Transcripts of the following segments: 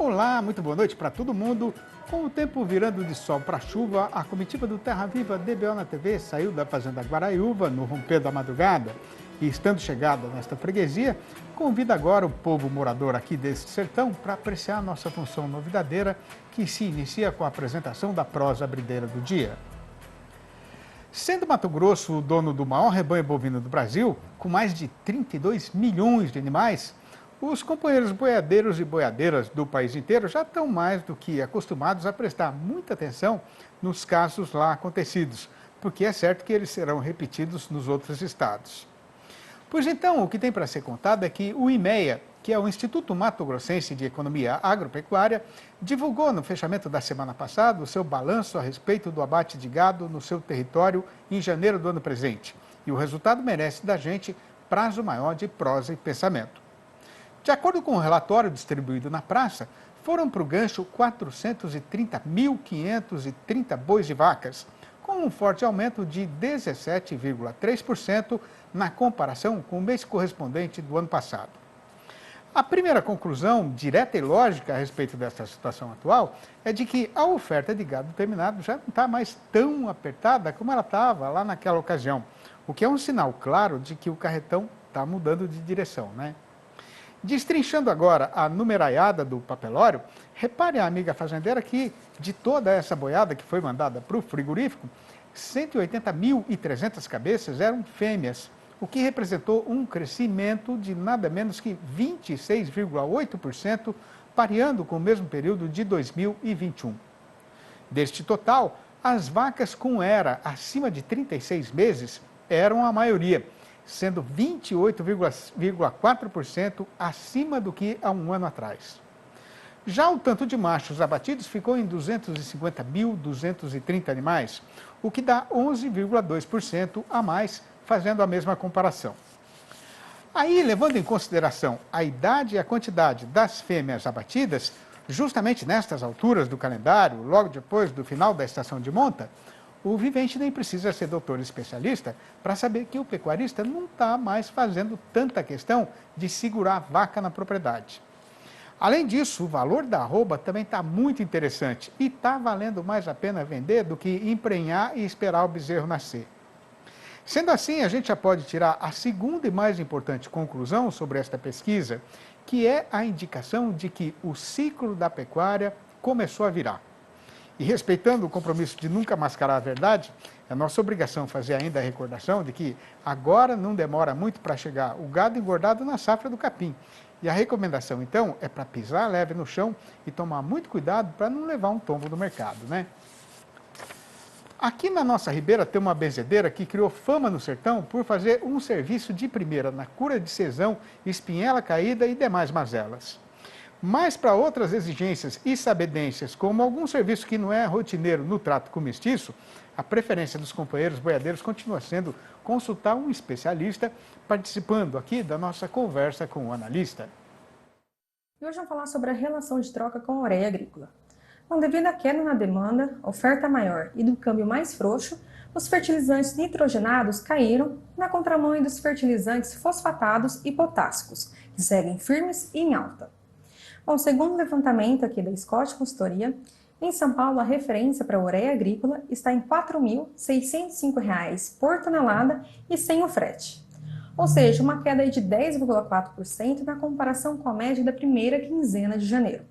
Olá, muito boa noite para todo mundo. Com o tempo virando de sol para chuva, a comitiva do Terra Viva DBO na TV saiu da Fazenda Guaraiúva, no romper da madrugada. E estando chegada nesta freguesia, convida agora o povo morador aqui deste sertão para apreciar a nossa função novidadeira, que se inicia com a apresentação da prosa brideira do dia. Sendo Mato Grosso o dono do maior rebanho bovino do Brasil, com mais de 32 milhões de animais, os companheiros boiadeiros e boiadeiras do país inteiro já estão mais do que acostumados a prestar muita atenção nos casos lá acontecidos, porque é certo que eles serão repetidos nos outros estados. Pois então, o que tem para ser contado é que o IMEA, que é o Instituto Mato Grossense de Economia Agropecuária, divulgou no fechamento da semana passada o seu balanço a respeito do abate de gado no seu território em janeiro do ano presente. E o resultado merece da gente prazo maior de prosa e pensamento. De acordo com o relatório distribuído na praça, foram para o gancho 430.530 bois e vacas, com um forte aumento de 17,3% na comparação com o mês correspondente do ano passado. A primeira conclusão, direta e lógica a respeito dessa situação atual, é de que a oferta de gado terminado já não está mais tão apertada como ela estava lá naquela ocasião, o que é um sinal claro de que o carretão está mudando de direção, né? Destrinchando agora a numeraiada do papelório, repare a amiga fazendeira que, de toda essa boiada que foi mandada para o frigorífico, 180.300 cabeças eram fêmeas, o que representou um crescimento de nada menos que 26,8%, pareando com o mesmo período de 2021. Deste total, as vacas com era acima de 36 meses eram a maioria, sendo 28,4% acima do que há um ano atrás. Já o tanto de machos abatidos ficou em 250.230 animais, o que dá 11,2% a mais, fazendo a mesma comparação. Aí, levando em consideração a idade e a quantidade das fêmeas abatidas, justamente nestas alturas do calendário, logo depois do final da estação de monta, o vivente nem precisa ser doutor especialista para saber que o pecuarista não está mais fazendo tanta questão de segurar a vaca na propriedade. Além disso, o valor da arroba também está muito interessante e está valendo mais a pena vender do que emprenhar e esperar o bezerro nascer. Sendo assim, a gente já pode tirar a segunda e mais importante conclusão sobre esta pesquisa, que é a indicação de que o ciclo da pecuária começou a virar. E respeitando o compromisso de nunca mascarar a verdade, é nossa obrigação fazer ainda a recordação de que agora não demora muito para chegar o gado engordado na safra do capim. E a recomendação, então, é para pisar leve no chão e tomar muito cuidado para não levar um tombo do mercado, né? Aqui na nossa ribeira tem uma benzedeira que criou fama no sertão por fazer um serviço de primeira na cura de cesão, espinhela caída e demais mazelas. Mas para outras exigências e sabedências, como algum serviço que não é rotineiro no trato com o mestiço, a preferência dos companheiros boiadeiros continua sendo consultar um especialista, participando aqui da nossa conversa com o analista. E hoje vamos falar sobre a relação de troca com a ureia agrícola. Bom, devido à queda na demanda, oferta maior e do câmbio mais frouxo, os fertilizantes nitrogenados caíram na contramão dos fertilizantes fosfatados e potássicos, que seguem firmes e em alta. Bom, segundo o levantamento aqui da Scott Consultoria, em São Paulo a referência para a ureia agrícola está em R$ 4.605 por tonelada e sem o frete. Ou seja, uma queda de 10,4% na comparação com a média da primeira quinzena de janeiro.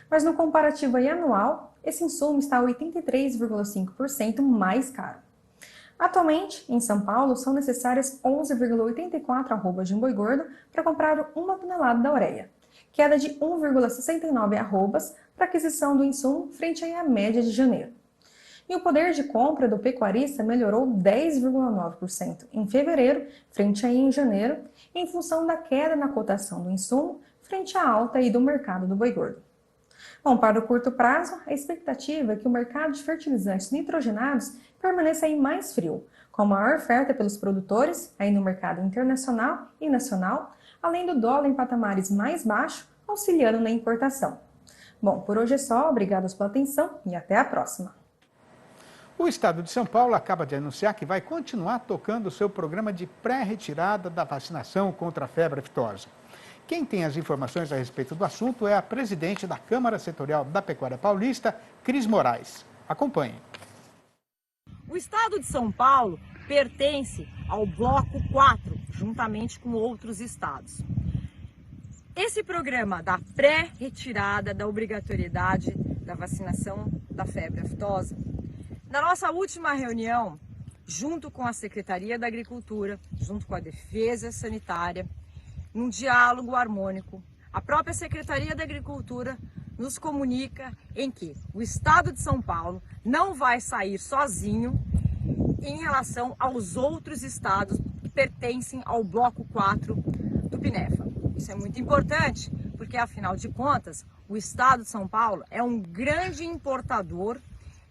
Mas no comparativo anual, esse insumo está 83,5% mais caro. Atualmente, em São Paulo, são necessárias 11,84 arrobas de um boi gordo para comprar uma tonelada da ureia, queda de 1,69 arrobas para aquisição do insumo frente à média de janeiro. E o poder de compra do pecuarista melhorou 10,9% em fevereiro, frente a em janeiro, em função da queda na cotação do insumo frente à alta aí do mercado do boi gordo. Bom, para o curto prazo, a expectativa é que o mercado de fertilizantes nitrogenados permaneça aí mais frio, com maior oferta pelos produtores aí no mercado internacional e nacional, além do dólar em patamares mais baixos, auxiliando na importação. Bom, por hoje é só, obrigados pela atenção e até a próxima. O Estado de São Paulo acaba de anunciar que vai continuar tocando o seu programa de pré-retirada da vacinação contra a febre aftosa. Quem tem as informações a respeito do assunto é a presidente da Câmara Setorial da Pecuária Paulista, Cris Moraes. Acompanhe. O estado de São Paulo pertence ao Bloco 4, juntamente com outros estados. Esse programa da pré-retirada da obrigatoriedade da vacinação da febre aftosa, na nossa última reunião, junto com a Secretaria da Agricultura, junto com a Defesa Sanitária, num diálogo harmônico, a própria Secretaria da Agricultura nos comunica em que o estado de São Paulo não vai sair sozinho em relação aos outros estados que pertencem ao Bloco 4 do PINEFA. Isso é muito importante, porque afinal de contas, o estado de São Paulo é um grande importador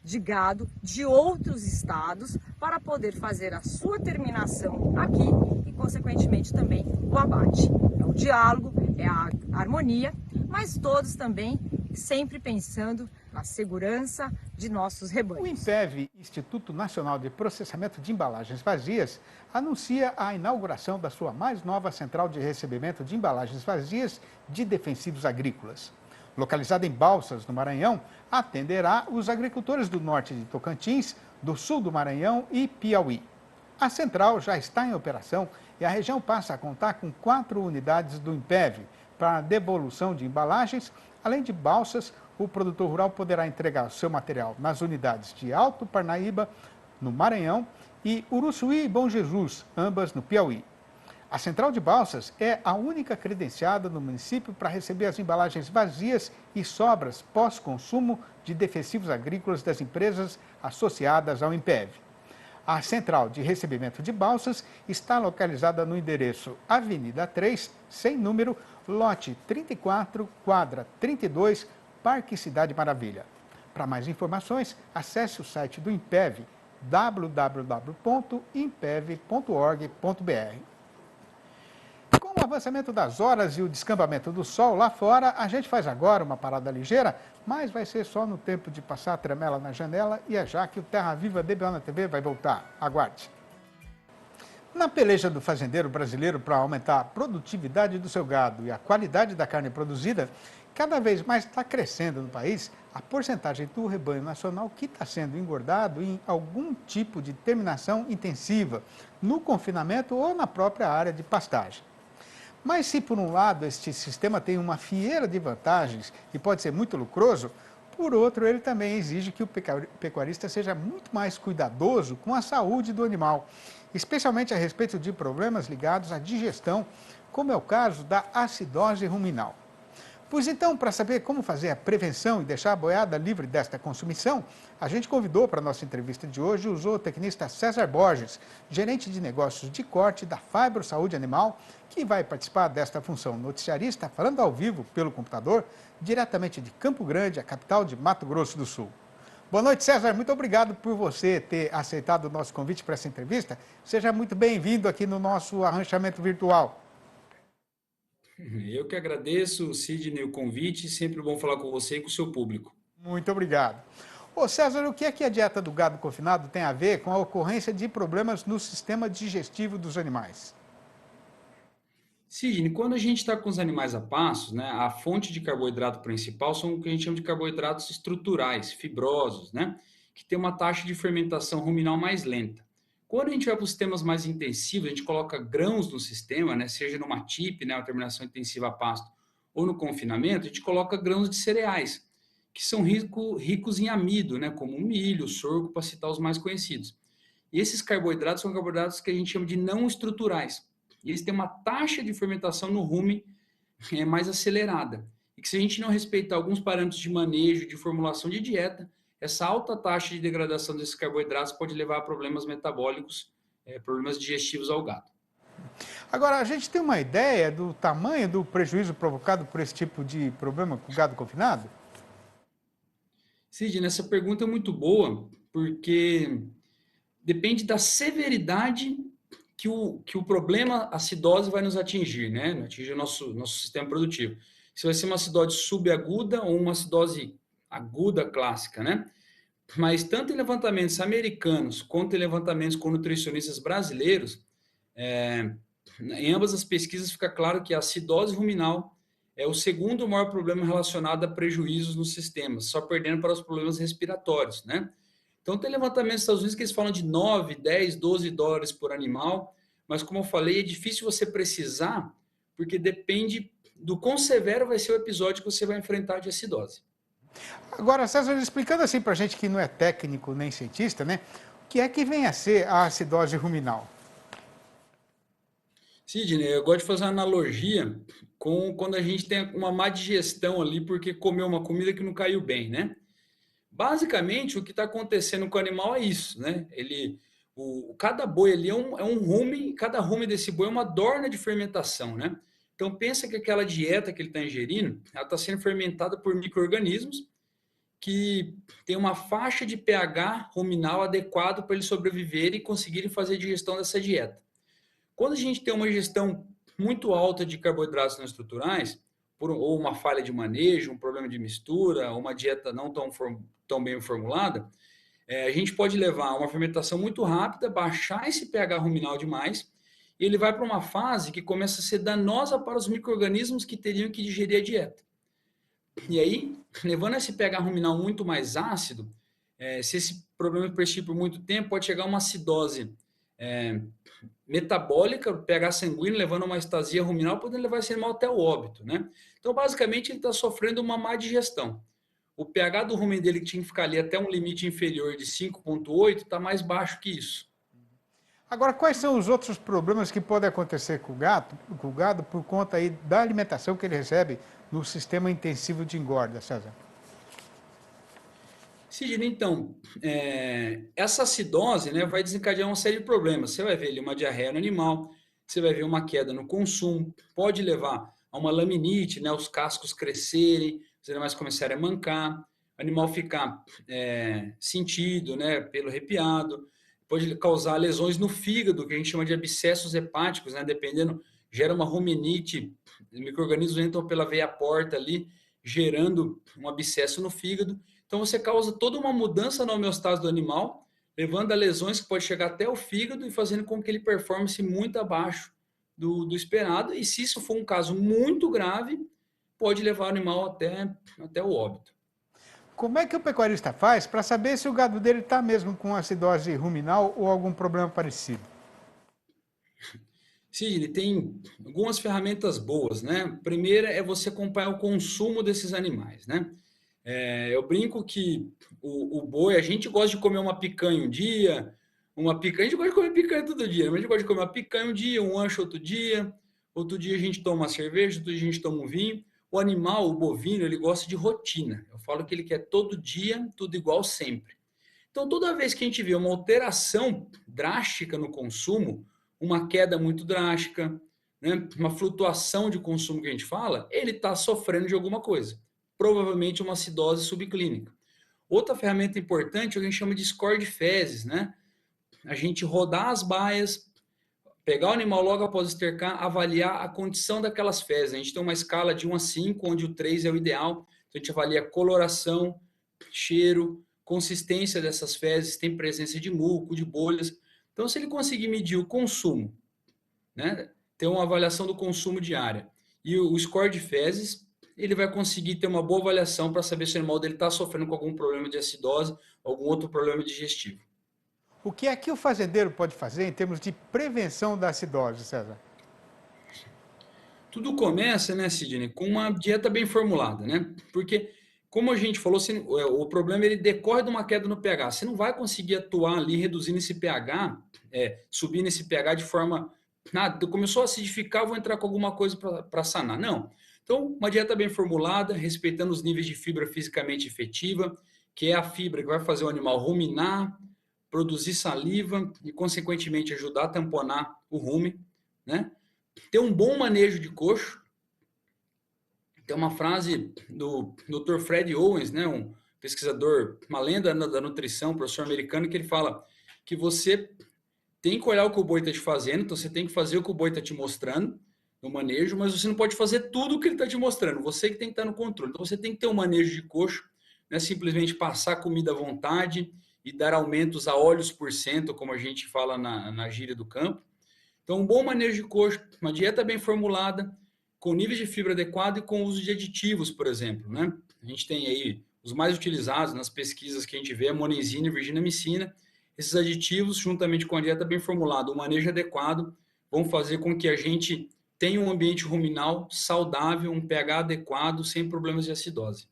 de gado de outros estados para poder fazer a sua terminação aqui e, consequentemente, também o abate. É o diálogo, é a harmonia, mas todos também sempre pensando na segurança de nossos rebanhos. O INPEV, Instituto Nacional de Processamento de Embalagens Vazias, anuncia a inauguração da sua mais nova central de recebimento de embalagens vazias de defensivos agrícolas. Localizada em Balsas, no Maranhão, atenderá os agricultores do norte de Tocantins, do sul do Maranhão e Piauí. A central já está em operação e a região passa a contar com 4 unidades do INPEV para a devolução de embalagens. Além de Balsas, o produtor rural poderá entregar seu material nas unidades de Alto Parnaíba, no Maranhão, e Uruçuí e Bom Jesus, ambas no Piauí. A Central de Balsas é a única credenciada no município para receber as embalagens vazias e sobras pós-consumo de defensivos agrícolas das empresas associadas ao INPEV. A Central de Recebimento de Balsas está localizada no endereço Avenida 3, sem número, lote 34, quadra 32, Parque Cidade Maravilha. Para mais informações, acesse o site do INPEV, www.impev.org.br. Com o avançamento das horas e o descambamento do sol lá fora, a gente faz agora uma parada ligeira, mas vai ser só no tempo de passar a tremela na janela e é já que o Terra Viva DBO na TV vai voltar. Aguarde. Na peleja do fazendeiro brasileiro para aumentar a produtividade do seu gado e a qualidade da carne produzida, cada vez mais está crescendo no país a porcentagem do rebanho nacional que está sendo engordado em algum tipo de terminação intensiva, no confinamento ou na própria área de pastagem. Mas se por um lado este sistema tem uma fileira de vantagens e pode ser muito lucroso, por outro ele também exige que o pecuarista seja muito mais cuidadoso com a saúde do animal, especialmente a respeito de problemas ligados à digestão, como é o caso da acidose ruminal. Pois então, para saber como fazer a prevenção e deixar a boiada livre desta consumição, a gente convidou para a nossa entrevista de hoje o zootecnista César Borges, gerente de negócios de corte da Fibro Saúde Animal, que vai participar desta função noticiarista, falando ao vivo pelo computador, diretamente de Campo Grande, a capital de Mato Grosso do Sul. Boa noite, César. Muito obrigado por você ter aceitado o nosso convite para essa entrevista. Seja muito bem-vindo aqui no nosso arranchamento virtual. Eu que agradeço, Sidney, o convite. Sempre bom falar com você e com o seu público. Muito obrigado. Ô César, o que é que a dieta do gado confinado tem a ver com a ocorrência de problemas no sistema digestivo dos animais? Sidney, quando a gente está com os animais a pastos, né, a fonte de carboidrato principal são o que a gente chama de carboidratos estruturais, fibrosos, né, que tem uma taxa de fermentação ruminal mais lenta. Quando a gente vai para os sistemas mais intensivos, a gente coloca grãos no sistema, né, seja numa TIP, né, uma terminação intensiva a pasto, ou no confinamento, a gente coloca grãos de cereais, que são ricos em amido, né, como o milho, o sorgo, para citar os mais conhecidos. E esses carboidratos são carboidratos que a gente chama de não estruturais. E eles têm uma taxa de fermentação no rumen mais acelerada. E que se a gente não respeitar alguns parâmetros de manejo, de formulação de dieta, essa alta taxa de degradação desses carboidratos pode levar a problemas metabólicos, problemas digestivos ao gado. Agora, a gente tem uma ideia do tamanho do prejuízo provocado por esse tipo de problema com o gado confinado? Sidney, essa pergunta é muito boa, porque depende da severidade que o problema acidose vai nos atingir, né? Atingir o nosso sistema produtivo. Se vai ser uma acidose subaguda ou uma acidose aguda clássica, né? Mas tanto em levantamentos americanos quanto em levantamentos com nutricionistas brasileiros, em ambas as pesquisas fica claro que a acidose ruminal é o segundo maior problema relacionado a prejuízos nos sistemas, só perdendo para os problemas respiratórios, né? Então, tem levantamento nos Estados Unidos que eles falam de 9, 10, 12 dólares por animal, mas como eu falei, é difícil você precisar, porque depende do quão severo vai ser o episódio que você vai enfrentar de acidose. Agora, César, explicando assim para a gente que não é técnico nem cientista, né? O que é que vem a ser a acidose ruminal? Sidney, eu gosto de fazer uma analogia com quando a gente tem uma má digestão ali porque comeu uma comida que não caiu bem, né? Basicamente, o que está acontecendo com o animal é isso, né? Cada boi ali é um rumen, cada rumen desse boi é uma dorna de fermentação, né? Então, pensa que aquela dieta que ele está ingerindo, ela está sendo fermentada por micro-organismos que tem uma faixa de pH ruminal adequado para eles sobreviverem e conseguirem fazer a digestão dessa dieta. Quando a gente tem uma ingestão muito alta de carboidratos não estruturais, ou uma falha de manejo, um problema de mistura, uma dieta não tão bem formulada, a gente pode levar a uma fermentação muito rápida, baixar esse pH ruminal demais, e ele vai para uma fase que começa a ser danosa para os micro-organismos que teriam que digerir a dieta. E aí, levando esse pH ruminal muito mais ácido, se esse problema persistir por muito tempo, pode chegar a uma acidose metabólica, pH sanguíneo, levando a uma estasia ruminal, podendo levar esse animal até o óbito, né? Então, basicamente, ele está sofrendo uma má digestão. O pH do rumen dele, que tinha que ficar ali até um limite inferior de 5,8, está mais baixo que isso. Agora, quais são os outros problemas que podem acontecer com o gado por conta aí da alimentação que ele recebe no sistema intensivo de engorda, César? Sidney, então, essa acidose, né, vai desencadear uma série de problemas. Você vai ver ali uma diarreia no animal, você vai ver uma queda no consumo, pode levar a uma laminite, né, os cascos crescerem, os animais começarem a mancar, o animal ficar sentido, né, pelo arrepiado, pode causar lesões no fígado, que a gente chama de abscessos hepáticos, né, dependendo, gera uma ruminite, os micro-organismos entram pela veia porta ali, gerando um abscesso no fígado. Então, você causa toda uma mudança na homeostase do animal, levando a lesões que pode chegar até o fígado e fazendo com que ele performe muito abaixo do esperado. E se isso for um caso muito grave, pode levar o animal até o óbito. Como é que o pecuarista faz para saber se o gado dele está mesmo com acidose ruminal ou algum problema parecido? Sim, ele tem algumas ferramentas boas, né? Primeira é você acompanhar o consumo desses animais, né? Eu brinco que o boi, a gente gosta de comer uma picanha um dia, a gente gosta de comer picanha todo dia, mas a gente gosta de comer uma picanha um dia, um ancho outro dia a gente toma uma cerveja, outro dia a gente toma um vinho. O animal, o bovino, ele gosta de rotina. Eu falo que ele quer todo dia, tudo igual sempre. Então, toda vez que a gente vê uma alteração drástica no consumo, uma queda muito drástica, né, uma flutuação de consumo que a gente fala, ele está sofrendo de alguma coisa. Provavelmente uma acidose subclínica. Outra ferramenta importante é o que a gente chama de score de fezes, né? A gente rodar as baias, pegar o animal logo após estercar, avaliar a condição daquelas fezes. A gente tem uma escala de 1 a 5, onde o 3 é o ideal. Então, a gente avalia coloração, cheiro, consistência dessas fezes, tem presença de muco, de bolhas. Então, se ele conseguir medir o consumo, né, ter uma avaliação do consumo diária e o score de fezes, ele vai conseguir ter uma boa avaliação para saber se o animal dele está sofrendo com algum problema de acidose, algum outro problema digestivo. O que é que o fazendeiro pode fazer em termos de prevenção da acidose, César? Tudo começa, né, Sidney, com uma dieta bem formulada, né? Porque, como a gente falou, o problema ele decorre de uma queda no pH. Você não vai conseguir atuar ali reduzindo esse pH, subindo esse pH de forma... começou a acidificar, vou entrar com alguma coisa para sanar. Não. Então, uma dieta bem formulada, respeitando os níveis de fibra fisicamente efetiva, que é a fibra que vai fazer o animal ruminar, produzir saliva e, consequentemente, ajudar a tamponar o rumen, né? Ter um bom manejo de coxo. Tem uma frase do Dr. Fred Owens, né, um pesquisador, uma lenda da nutrição, professor americano, que ele fala que você tem que olhar o que o boi está te fazendo, então você tem que fazer o que o boi está te mostrando no manejo, mas você não pode fazer tudo o que ele está te mostrando, você que tem que estar no controle. Então você tem que ter um manejo de coxo, não é simplesmente passar comida à vontade e dar aumentos a olhos por cento, como a gente fala na gíria do campo. Então, um bom manejo de coxo, uma dieta bem formulada, com níveis de fibra adequado e com uso de aditivos, por exemplo, né? A gente tem aí os mais utilizados nas pesquisas que a gente vê, a monensina e virginamicina. Esses aditivos, juntamente com a dieta bem formulada, o manejo adequado, vão fazer com que a gente tenha um ambiente ruminal saudável, um pH adequado, sem problemas de acidose.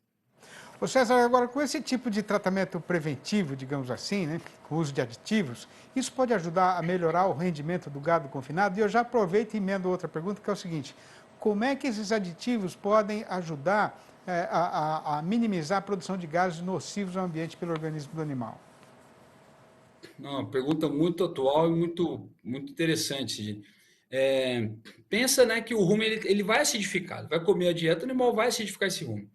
Ô César, agora com esse tipo de tratamento preventivo, digamos assim, né, com o uso de aditivos, isso pode ajudar a melhorar o rendimento do gado confinado? E eu já aproveito e emendo outra pergunta, que é o seguinte: como é que esses aditivos podem ajudar a minimizar a produção de gases nocivos ao ambiente pelo organismo do animal? Uma pergunta muito atual e muito interessante, Sidney. É, pensa, né, que o rumen ele vai acidificar, ele vai comer a dieta, o animal vai acidificar esse rumen.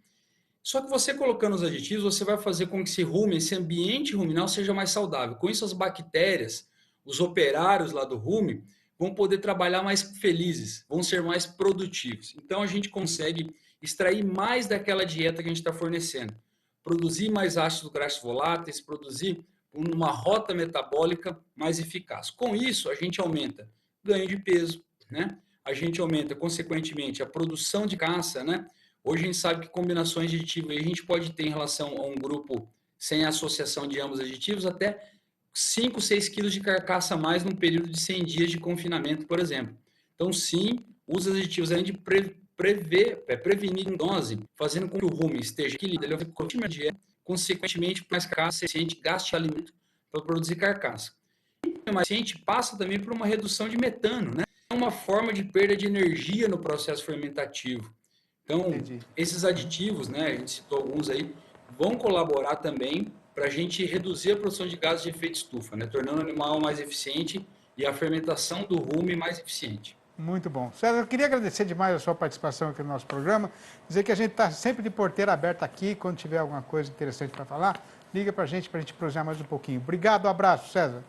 Só que você colocando os aditivos, você vai fazer com que esse rumen, esse ambiente ruminal seja mais saudável. Com isso, as bactérias, os operários lá do rumen, vão poder trabalhar mais felizes, vão ser mais produtivos. Então, a gente consegue extrair mais daquela dieta que a gente está fornecendo. Produzir mais ácidos graxos voláteis, produzir uma rota metabólica mais eficaz. Com isso, a gente aumenta ganho de peso, né? A gente aumenta, consequentemente, a produção de caça, né? Hoje a gente sabe que combinações de aditivos a gente pode ter em relação a um grupo sem associação de ambos aditivos até 5, 6 quilos de carcaça a mais num período de 100 dias de confinamento, por exemplo. Então, sim, usa aditivos além de prevenir dose, fazendo com que o rumen esteja equilibrado, ele consequentemente, mais carcaça, eficiente, gaste alimento para produzir carcaça. E mais eficiente passa também por uma redução de metano, né? É uma forma de perda de energia no processo fermentativo. Então, Entendi. esses aditivos, né, a gente citou alguns aí, vão colaborar também para a gente reduzir a produção de gases de efeito estufa, né, tornando o animal mais eficiente e a fermentação do rumen mais eficiente. Muito bom. César, eu queria agradecer demais a sua participação aqui no nosso programa, dizer que a gente está sempre de porteira aberta aqui, quando tiver alguma coisa interessante para falar, liga para a gente prosseguir mais um pouquinho. Obrigado, abraço, César.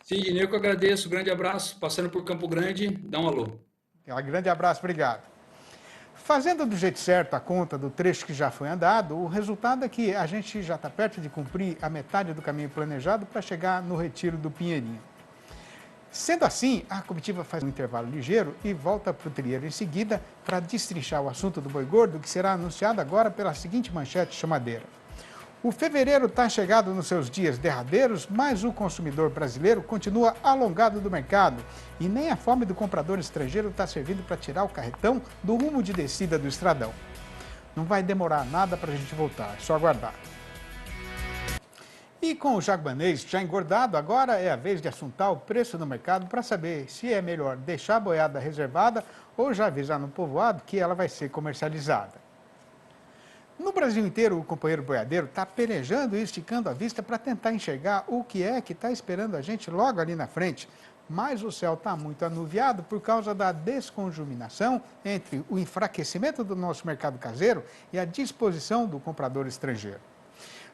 Sidney, eu que agradeço, grande abraço, passando por Campo Grande, dá um alô. Um grande abraço, obrigado. Fazendo do jeito certo a conta do trecho que já foi andado, o resultado é que a gente já está perto de cumprir a metade do caminho planejado para chegar no retiro do Pinheirinho. Sendo assim, a comitiva faz um intervalo ligeiro e volta para o trilheiro em seguida para destrinchar o assunto do boi gordo, que será anunciado agora pela seguinte manchete chamadeira. O fevereiro está chegado nos seus dias derradeiros, mas o consumidor brasileiro continua alongado do mercado e nem a fome do comprador estrangeiro está servindo para tirar o carretão do rumo de descida do estradão. Não vai demorar nada para a gente voltar, é só aguardar. E com o jaguanês já engordado, agora é a vez de assuntar o preço no mercado para saber se é melhor deixar a boiada reservada ou já avisar no povoado que ela vai ser comercializada. No Brasil inteiro, o companheiro boiadeiro está pelejando e esticando a vista para tentar enxergar o que é que está esperando a gente logo ali na frente. Mas o céu está muito anuviado por causa da desconjuminação entre o enfraquecimento do nosso mercado caseiro e a disposição do comprador estrangeiro.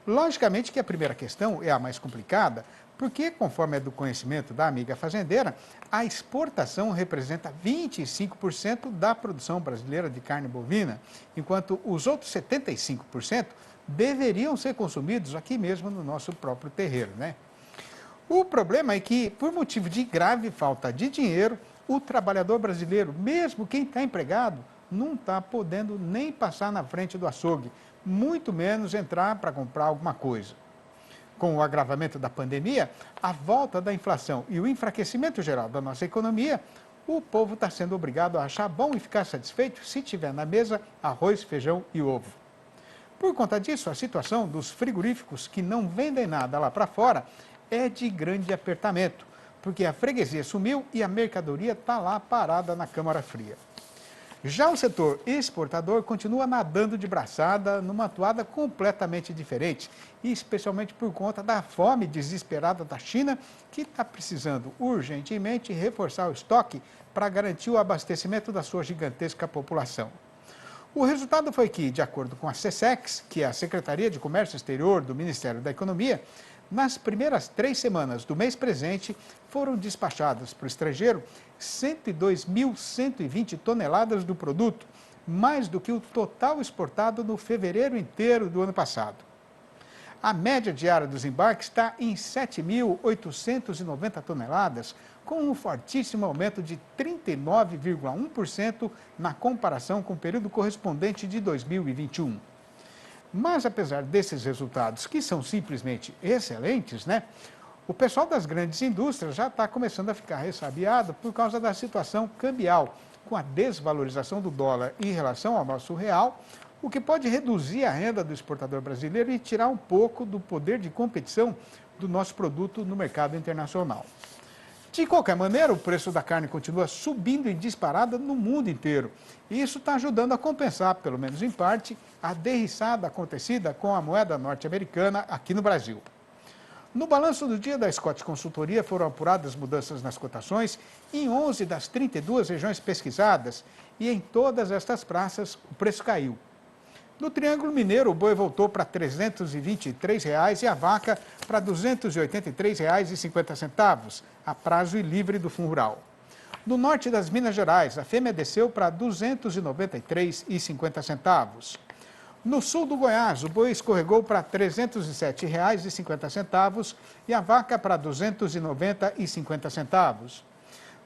Logicamente que a primeira questão é a mais complicada, porque, conforme é do conhecimento da amiga fazendeira, a exportação representa 25% da produção brasileira de carne bovina, enquanto os outros 75% deveriam ser consumidos aqui mesmo no nosso próprio terreiro, né? O problema é que, por motivo de grave falta de dinheiro, o trabalhador brasileiro, mesmo quem está empregado, não está podendo nem passar na frente do açougue, muito menos entrar para comprar alguma coisa. Com o agravamento da pandemia, a volta da inflação e o enfraquecimento geral da nossa economia, o povo está sendo obrigado a achar bom e ficar satisfeito se tiver na mesa arroz, feijão e ovo. Por conta disso, a situação dos frigoríficos que não vendem nada lá para fora é de grande apertamento, porque a freguesia sumiu e a mercadoria está lá parada na câmara fria. Já o setor exportador continua nadando de braçada numa toada completamente diferente, e especialmente por conta da fome desesperada da China, que está precisando urgentemente reforçar o estoque para garantir o abastecimento da sua gigantesca população. O resultado foi que, de acordo com a SECEX, que é a Secretaria de Comércio Exterior do Ministério da Economia, nas primeiras 3 semanas do mês presente, foram despachadas para o estrangeiro 102.120 toneladas do produto, mais do que o total exportado no fevereiro inteiro do ano passado. A média diária dos embarques está em 7.890 toneladas, com um fortíssimo aumento de 39,1% na comparação com o período correspondente de 2021. Mas apesar desses resultados, que são simplesmente excelentes, né? O pessoal das grandes indústrias já está começando a ficar ressabiado por causa da situação cambial, com a desvalorização do dólar em relação ao nosso real, o que pode reduzir a renda do exportador brasileiro e tirar um pouco do poder de competição do nosso produto no mercado internacional. De qualquer maneira, o preço da carne continua subindo em disparada no mundo inteiro. E isso está ajudando a compensar, pelo menos em parte, a derriçada acontecida com a moeda norte-americana aqui no Brasil. No balanço do dia da Scott Consultoria foram apuradas mudanças nas cotações em 11 das 32 regiões pesquisadas e em todas estas praças o preço caiu. No Triângulo Mineiro, o boi voltou para R$ 323 e a vaca para R$ 283,50, a prazo e livre do Fundo Rural. No norte das Minas Gerais, a fêmea desceu para R$ 293,50. No sul do Goiás, o boi escorregou para R$ 307,50 e a vaca para R$ 290,50.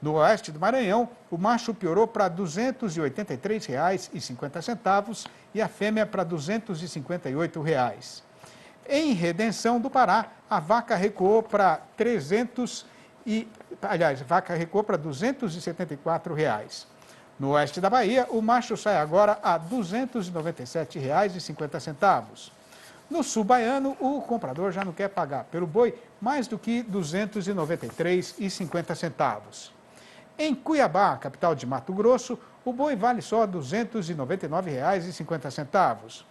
No oeste do Maranhão, o macho piorou para R$ 283,50 e a fêmea para R$ 258. Em Redenção do Pará, a vaca recuou para R$ 274. No oeste da Bahia, o macho sai agora a R$ 297,50. No sul baiano, o comprador já não quer pagar pelo boi mais do que R$ 293,50. Em Cuiabá, capital de Mato Grosso, o boi vale só R$ 299,50.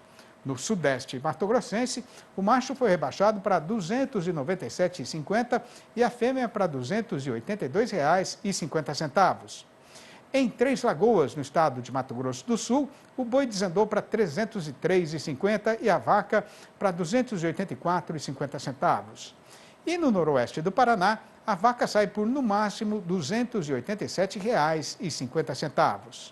No sudeste mato-grossense, o macho foi rebaixado para R$ 297,50 e a fêmea para R$ 282,50. Em Três Lagoas, no estado de Mato Grosso do Sul, o boi desandou para R$ 303,50 e a vaca para R$ 284,50. E no noroeste do Paraná, a vaca sai por, no máximo, R$ 287,50.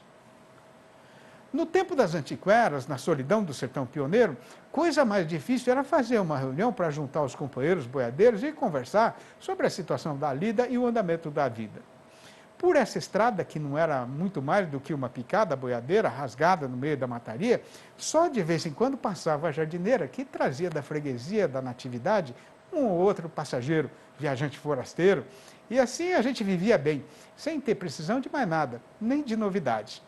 No tempo das antiqueras, na solidão do sertão pioneiro, coisa mais difícil era fazer uma reunião para juntar os companheiros boiadeiros e conversar sobre a situação da lida e o andamento da vida. Por essa estrada, que não era muito mais do que uma picada boiadeira rasgada no meio da mataria, só de vez em quando passava a jardineira, que trazia da freguesia da Natividade um ou outro passageiro, viajante forasteiro, e assim a gente vivia bem, sem ter precisão de mais nada, nem de novidade.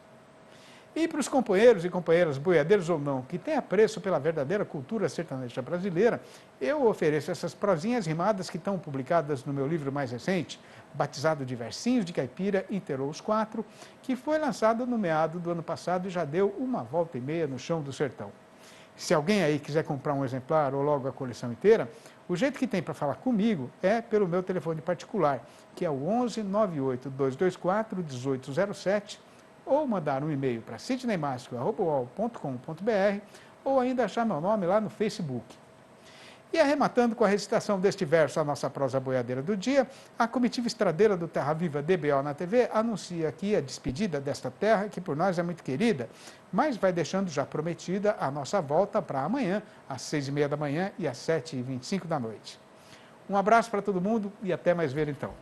E para os companheiros e companheiras boiadeiros ou não, que têm apreço pela verdadeira cultura sertaneja brasileira, eu ofereço essas prosinhas rimadas que estão publicadas no meu livro mais recente, batizado de Versinhos de Caipira, Interou os Quatro, que foi lançado no meado do ano passado e já deu uma volta e meia no chão do sertão. Se alguém aí quiser comprar um exemplar ou logo a coleção inteira, o jeito que tem para falar comigo é pelo meu telefone particular, que é o 11 98 224 1807, ou mandar um e-mail para sidneymasco@uol.com.br ou ainda achar meu nome lá no Facebook. E arrematando com a recitação deste verso, a nossa prosa boiadeira do dia, a comitiva estradeira do Terra Viva DBO na TV anuncia aqui a despedida desta terra, que por nós é muito querida, mas vai deixando já prometida a nossa volta para amanhã, às 6h30 da manhã e às 7h25 da noite. Um abraço para todo mundo e até mais ver então.